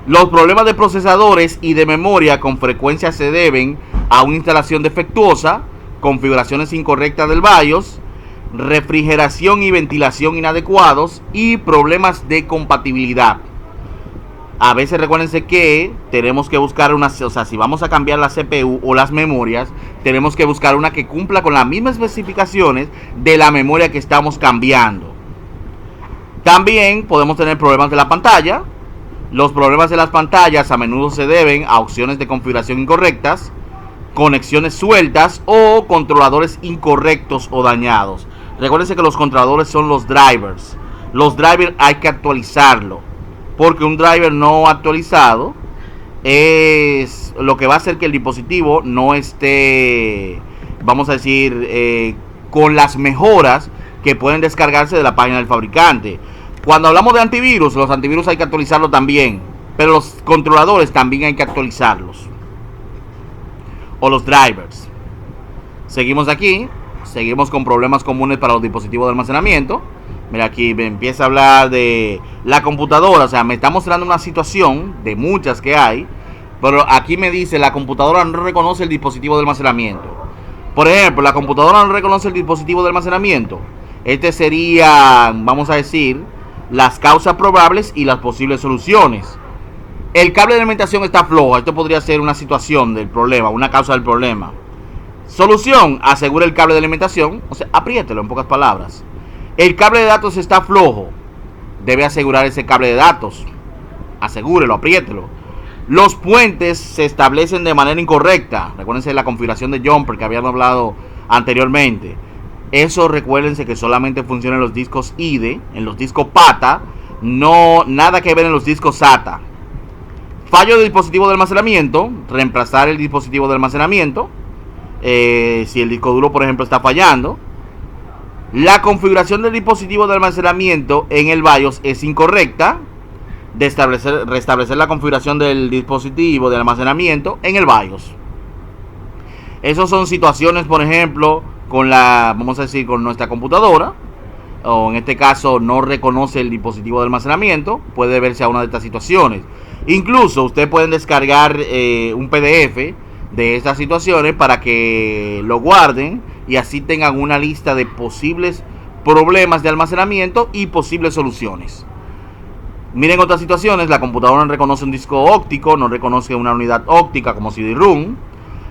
Los problemas de procesadores y de memoria con frecuencia se deben a una instalación defectuosa, configuraciones incorrectas del BIOS, refrigeración y ventilación inadecuados y problemas de compatibilidad. A veces recuérdense que tenemos que buscar una, o sea, si vamos a cambiar la CPU o las memorias, tenemos que buscar una que cumpla con las mismas especificaciones de la memoria que estamos cambiando. También podemos tener problemas de la pantalla. Los problemas de las pantallas a menudo se deben a opciones de configuración incorrectas, conexiones sueltas o controladores incorrectos o dañados. Recuérdense que los controladores son los drivers. Los drivers hay que actualizarlo, porque un driver no actualizado es lo que va a hacer que el dispositivo no esté, vamos a decir, con las mejoras que pueden descargarse de la página del fabricante. Cuando hablamos de antivirus, los antivirus hay que actualizarlos también, pero los controladores también hay que actualizarlos, o los drivers. Seguimos aquí, seguimos con problemas comunes para los dispositivos de almacenamiento. Mira, aquí me empieza a hablar de la computadora. O sea, me está mostrando una situación de muchas que hay Pero aquí me dice, la computadora no reconoce el dispositivo de almacenamiento. Por ejemplo, la computadora no reconoce el dispositivo de almacenamiento. Este sería, vamos a decir, las causas probables y las posibles soluciones. El cable de alimentación está flojo. Esto podría ser una situación del problema, una causa del problema. Solución, asegure el cable de alimentación. O sea, apriételo en pocas palabras. El cable de datos está flojo. Debe asegurar ese cable de datos. Asegúrelo, apriételo. Los puentes se establecen de manera incorrecta. Recuérdense la configuración de jumper que habíamos hablado anteriormente. Eso recuérdense que solamente funciona en los discos IDE, en los discos PATA, no nada que ver en los discos SATA. Fallo del dispositivo de almacenamiento, reemplazar el dispositivo de almacenamiento, si el disco duro por ejemplo está fallando. La configuración del dispositivo de almacenamiento en el BIOS es incorrecta. Restablecer la configuración del dispositivo de almacenamiento en el BIOS. Esas son situaciones, por ejemplo, vamos a decir, con nuestra computadora, o en este caso no reconoce el dispositivo de almacenamiento. Puede verse a una de estas situaciones. Incluso ustedes pueden descargar un PDF de estas situaciones para que lo guarden y así tengan una lista de posibles problemas de almacenamiento y posibles soluciones. Miren otras situaciones. La computadora no reconoce un disco óptico, no reconoce una unidad óptica como CD-ROM.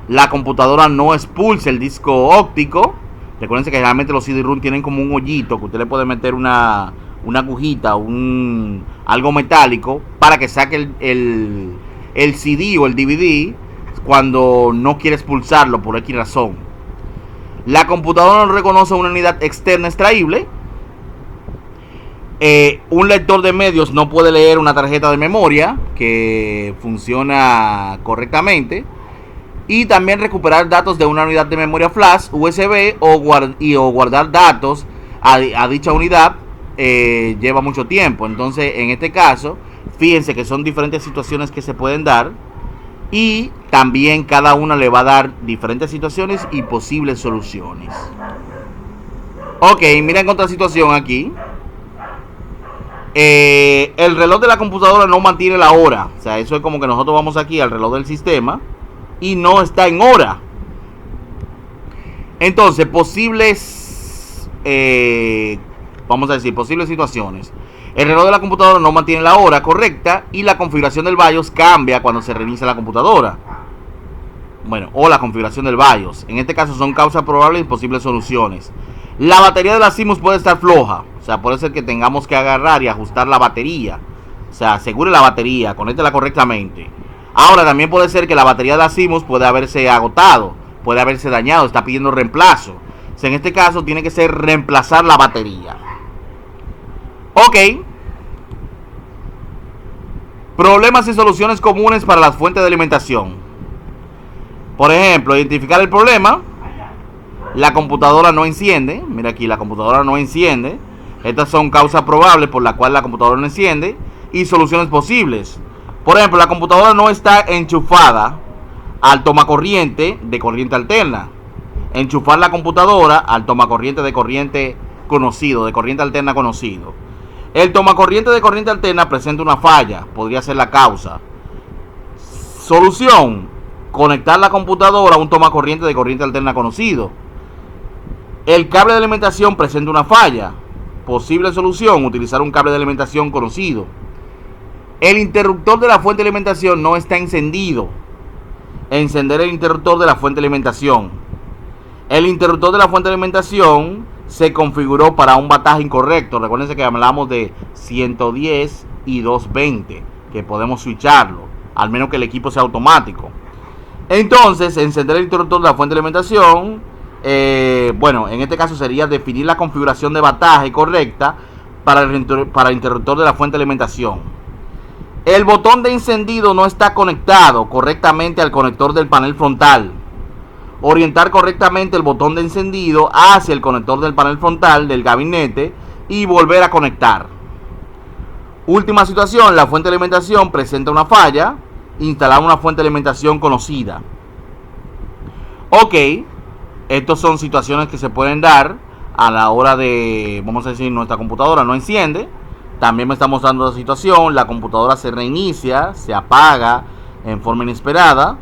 La computadora no expulsa el disco óptico. Recuerden que generalmente los CD-ROM tienen como un hoyito que usted le puede meter una agujita, algo metálico para que saque el CD o el DVD cuando no quiere expulsarlo por X razón. La computadora no reconoce una unidad externa extraíble. Un lector de medios no puede leer una tarjeta de memoria que funciona correctamente. Y también recuperar datos de una unidad de memoria flash, USB o guardar datos a dicha unidad lleva mucho tiempo. Entonces, en este caso, fíjense que son diferentes situaciones que se pueden dar. Y también cada una le va a dar diferentes situaciones y posibles soluciones. Ok, miren otra situación aquí. El reloj de la computadora no mantiene la hora. O sea, eso es como que nosotros vamos aquí al reloj del sistema y no está en hora. Entonces, posibles situaciones. El reloj de la computadora no mantiene la hora correcta y la configuración del BIOS cambia cuando se reinicia la computadora. Bueno, o la configuración del BIOS. En este caso son causas probables y posibles soluciones. La batería de la CMOS puede estar floja. O sea, puede ser que tengamos que agarrar y ajustar la batería. O sea, asegure la batería, conéctela correctamente. Ahora, también puede ser que la batería de la CMOS puede haberse agotado, puede haberse dañado, está pidiendo reemplazo. O sea, en este caso tiene que ser reemplazar la batería. Ok. Problemas y soluciones comunes para las fuentes de alimentación. Por ejemplo, identificar el problema. La computadora no enciende. Mira aquí, la computadora no enciende. Estas son causas probables por las cuales la computadora no enciende. Y soluciones posibles. Por ejemplo, la computadora no está enchufada al tomacorriente de corriente alterna. Enchufar la computadora al tomacorriente de corriente conocido, de corriente alterna conocido. El tomacorriente de corriente alterna presenta una falla, podría ser la causa. Solución: conectar la computadora a un tomacorriente de corriente alterna conocido. El cable de alimentación presenta una falla. Posible solución: utilizar un cable de alimentación conocido. El interruptor de la fuente de alimentación no está encendido. Encender el interruptor de la fuente de alimentación. El interruptor de la fuente de alimentación se configuró para un bataje incorrecto. Recuerden que hablamos de 110 y 220, que podemos switcharlo, al menos que el equipo sea automático. Entonces, encender el interruptor de la fuente de alimentación, bueno, en este caso sería definir la configuración de bataje correcta para el interruptor de la fuente de alimentación. El botón de encendido no está conectado correctamente al conector del panel frontal. Orientar correctamente el botón de encendido hacia el conector del panel frontal del gabinete y volver a conectar. Última situación: la fuente de alimentación presenta una falla. Instalar una fuente de alimentación conocida. Ok, estas son situaciones que se pueden dar a la hora de, vamos a decir, nuestra computadora no enciende. También me está mostrando la situación: la computadora se reinicia, se apaga en forma inesperada,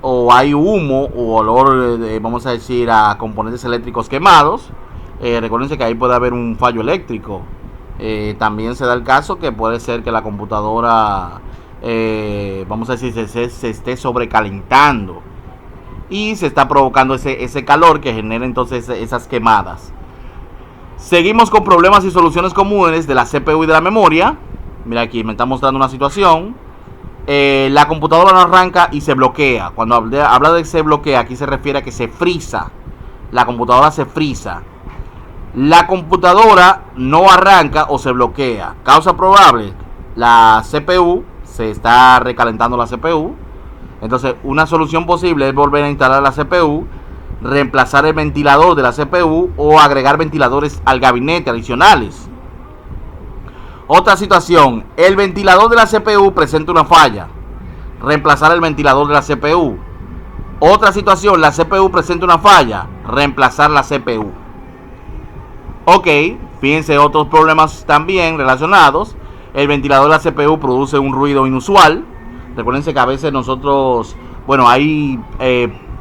o hay humo o olor, vamos a decir, a componentes eléctricos quemados. Recuerden que ahí puede haber un fallo eléctrico. También se da el caso que puede ser que la computadora, vamos a decir, se esté sobrecalentando y se está provocando ese calor que genera entonces esas quemadas. Seguimos con problemas y soluciones comunes de la CPU y de la memoria. Mira, aquí me está mostrando una situación. La computadora no arranca y se bloquea. Cuando habla de se bloquea, aquí se refiere a que se frisa. La computadora se frisa. La computadora no arranca o se bloquea. Causa probable: la CPU, se está recalentando la CPU. Entonces, una solución posible es volver a instalar la CPU, reemplazar el ventilador de la CPU o agregar ventiladores al gabinete adicionales. Otra situación: el ventilador de la CPU presenta una falla. Reemplazar el ventilador de la CPU. Otra situación: la CPU presenta una falla. Reemplazar la CPU. Ok, fíjense otros problemas también relacionados. El ventilador de la CPU produce un ruido inusual. Recuerden que a veces nosotros, hay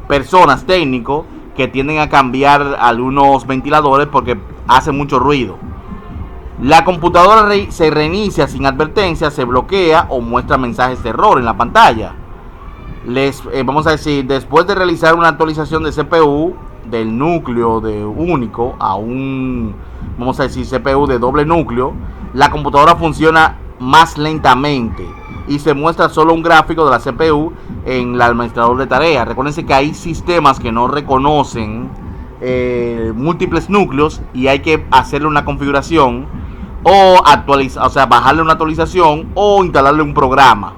personas técnicos que tienden a cambiar algunos ventiladores porque hacen mucho ruido. La computadora se reinicia sin advertencia, se bloquea o muestra mensajes de error en la pantalla. Vamos a decir, después de realizar una actualización de CPU del núcleo de único a un, vamos a decir, CPU de doble núcleo, la computadora funciona más lentamente y se muestra solo un gráfico de la CPU en el administrador de tareas. Recuerden que hay sistemas que no reconocen múltiples núcleos y hay que hacerle una configuración o actualizar, bajarle una actualización o instalarle un programa.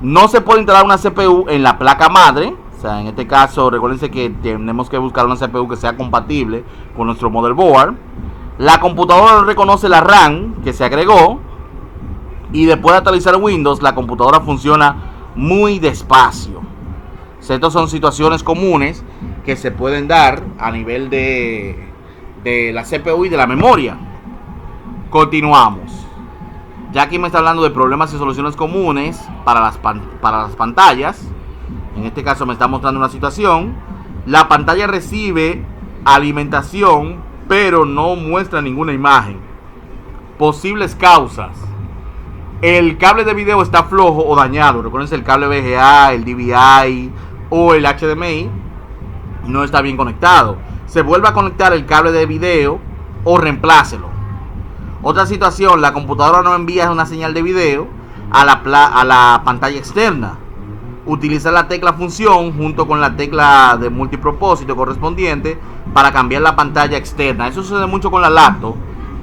No se puede instalar una CPU en la placa madre. En este caso, recuerden que tenemos que buscar una CPU que sea compatible con nuestro motherboard. La computadora no reconoce la RAM que se agregó. Y después de actualizar Windows, la computadora funciona muy despacio. Estas son situaciones comunes que se pueden dar a nivel de la CPU y de la memoria. Continuamos. Ya aquí me está hablando de problemas y soluciones comunes para las pantallas. En este caso me está mostrando una situación. La pantalla recibe alimentación, pero no muestra ninguna imagen. Posibles causas: el cable de video está flojo o dañado. Recuerden, el cable VGA, el DVI o el HDMI no está bien conectado. Se vuelve a conectar el cable de video o reemplácelo. Otra situación: la computadora no envía una señal de video a la pantalla externa. Utilizar la tecla función junto con la tecla de multipropósito correspondiente para cambiar la pantalla externa. Eso sucede mucho con la laptop,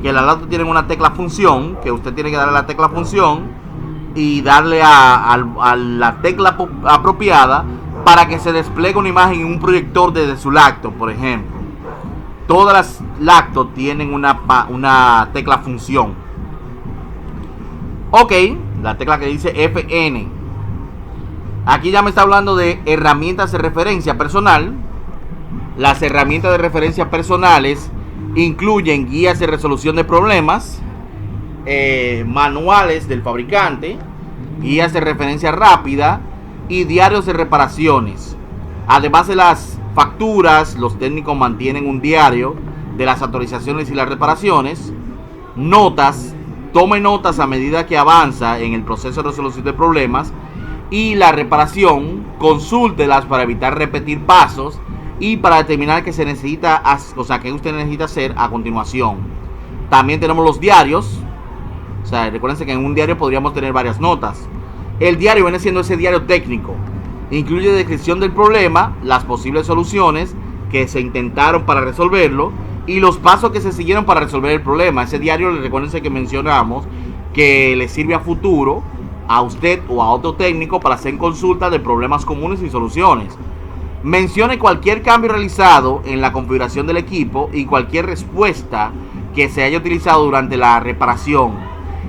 que la laptop tiene una tecla función, que usted tiene que darle a la tecla función y darle a la tecla apropiada para que se despliegue una imagen en un proyector desde su laptop, por ejemplo. Todas las laptops tienen una tecla función. Ok, la tecla que dice FN. Aquí ya me está hablando de herramientas de referencia personal. Las herramientas de referencia personales incluyen guías de resolución de problemas, manuales del fabricante, guías de referencia rápida y diarios de reparaciones. Además de las facturas, los técnicos mantienen un diario de las actualizaciones y las reparaciones. Notas: tome notas a medida que avanza en el proceso de resolución de problemas y la reparación. Consúltelas para evitar repetir pasos y para determinar qué se necesita, qué usted necesita hacer a continuación. También tenemos los diarios. Recuerden que en un diario podríamos tener varias notas. El diario viene siendo ese diario técnico. Incluye descripción del problema, las posibles soluciones que se intentaron para resolverlo y los pasos que se siguieron para resolver el problema. Ese diario, recuerden que mencionamos que le sirve a futuro a usted o a otro técnico para hacer consultas de problemas comunes y soluciones. Mencione cualquier cambio realizado en la configuración del equipo y cualquier respuesta que se haya utilizado durante la reparación.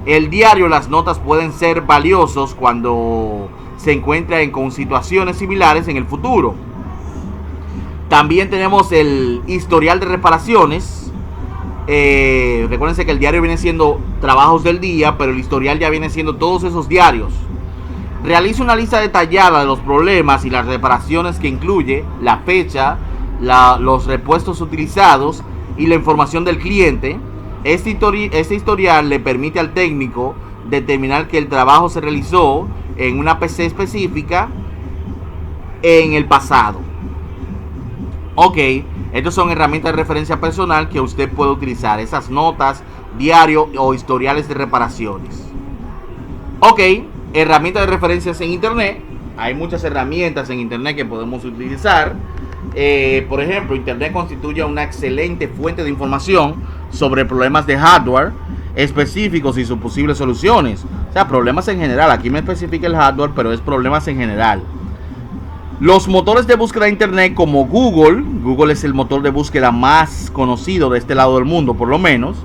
El diario, las notas pueden ser valiosos cuando se encuentran con situaciones similares en el futuro. También tenemos el historial de reparaciones. Recuérdense que el diario viene siendo trabajos del día, pero el historial ya viene siendo todos esos diarios. Realice una lista detallada de los problemas y las reparaciones que incluye la fecha, los repuestos utilizados y la información del cliente. Este historial le permite al técnico determinar que el trabajo se realizó en una PC específica en el pasado. Ok, estas son herramientas de referencia personal que usted puede utilizar. Esas notas, diario o historiales de reparaciones. Ok, herramientas de referencias en internet. Hay muchas herramientas en internet que podemos utilizar. Por ejemplo, internet constituye una excelente fuente de información sobre problemas de hardware específicos y sus posibles soluciones. O sea, problemas en general. Aquí me especifica el hardware, pero es problemas en general. Los motores de búsqueda de internet como Google es el motor de búsqueda más conocido de este lado del mundo, por lo menos.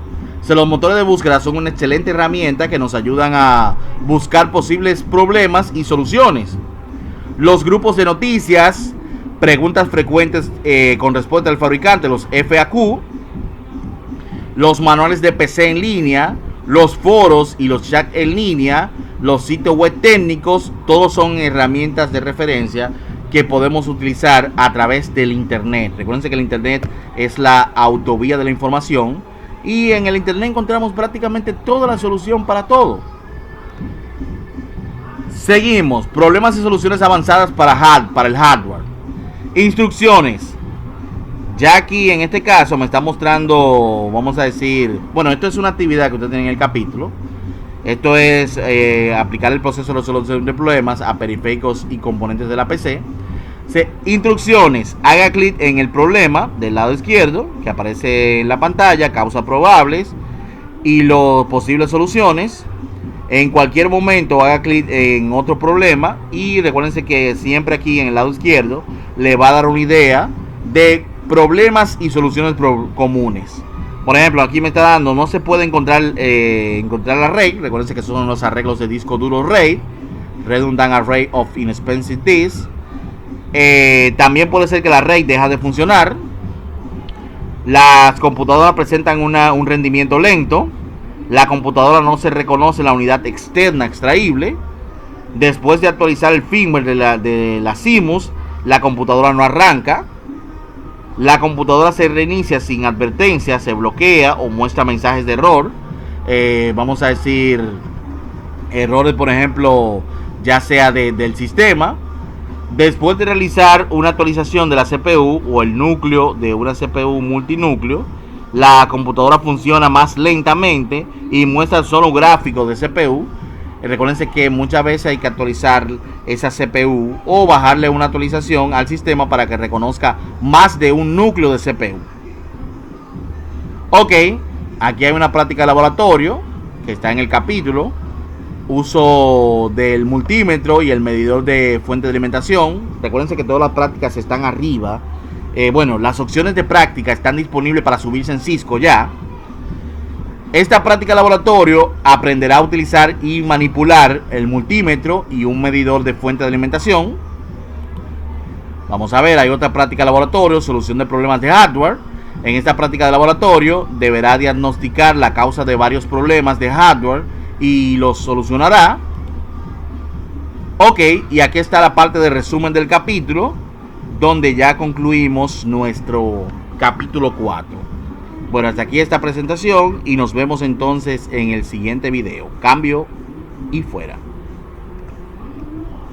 Los motores de búsqueda son una excelente herramienta que nos ayudan a buscar posibles problemas y soluciones. Los grupos de noticias, preguntas frecuentes con respuesta del fabricante, los FAQ, los manuales de PC en línea, los foros y los chats en línea, los sitios web técnicos, todos son herramientas de referencia que podemos utilizar a través del internet. Recuerden que el internet es la autovía de la información. Y en el internet encontramos prácticamente toda la solución para todo. Seguimos. Problemas y soluciones avanzadas para el hardware. Instrucciones. Ya aquí en este caso me está mostrando, vamos a decir, bueno, esto es una actividad que usted tiene en el capítulo. Esto es aplicar el proceso de resolución de problemas a periféricos y componentes de la PC. Instrucciones. Haga clic en el problema del lado izquierdo que aparece en la pantalla, causas probables y las posibles soluciones. En cualquier momento haga clic en otro problema y recuérdense que siempre aquí en el lado izquierdo le va a dar una idea de problemas y soluciones comunes. Por ejemplo, aquí me está dando, no se puede encontrar la RAID. Recuérdense que son los arreglos de disco duro RAID, Redundant Array of Inexpensive Disks. También puede ser que la RAID deja de funcionar. Las computadoras presentan un rendimiento lento. La computadora no se reconoce la unidad externa extraíble. Después de actualizar el firmware de la CMOS, la computadora no arranca. La computadora se reinicia sin advertencia, se bloquea o muestra mensajes de error. Vamos a decir, errores, por ejemplo, ya sea del sistema. Después de realizar una actualización de la CPU o el núcleo de una CPU multinúcleo, la computadora funciona más lentamente y muestra solo gráficos de CPU. Recuerden que muchas veces hay que actualizar esa CPU o bajarle una actualización al sistema para que reconozca más de un núcleo de CPU. Ok, aquí hay una práctica de laboratorio que está en el capítulo. Uso del multímetro y el medidor de fuente de alimentación. Recuerden que todas las prácticas están arriba. Bueno, las opciones de práctica están disponibles para subirse en Cisco ya. Esta práctica de laboratorio aprenderá a utilizar y manipular el multímetro y un medidor de fuente de alimentación. Vamos a ver, hay otra práctica de laboratorio, solución de problemas de hardware. En esta práctica de laboratorio deberá diagnosticar la causa de varios problemas de hardware y los solucionará. Ok, y aquí está la parte de resumen del capítulo, donde ya concluimos nuestro capítulo 4. Bueno, hasta aquí esta presentación y nos vemos entonces en el siguiente video. Cambio y fuera.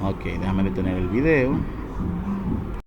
Ok, déjame detener el video.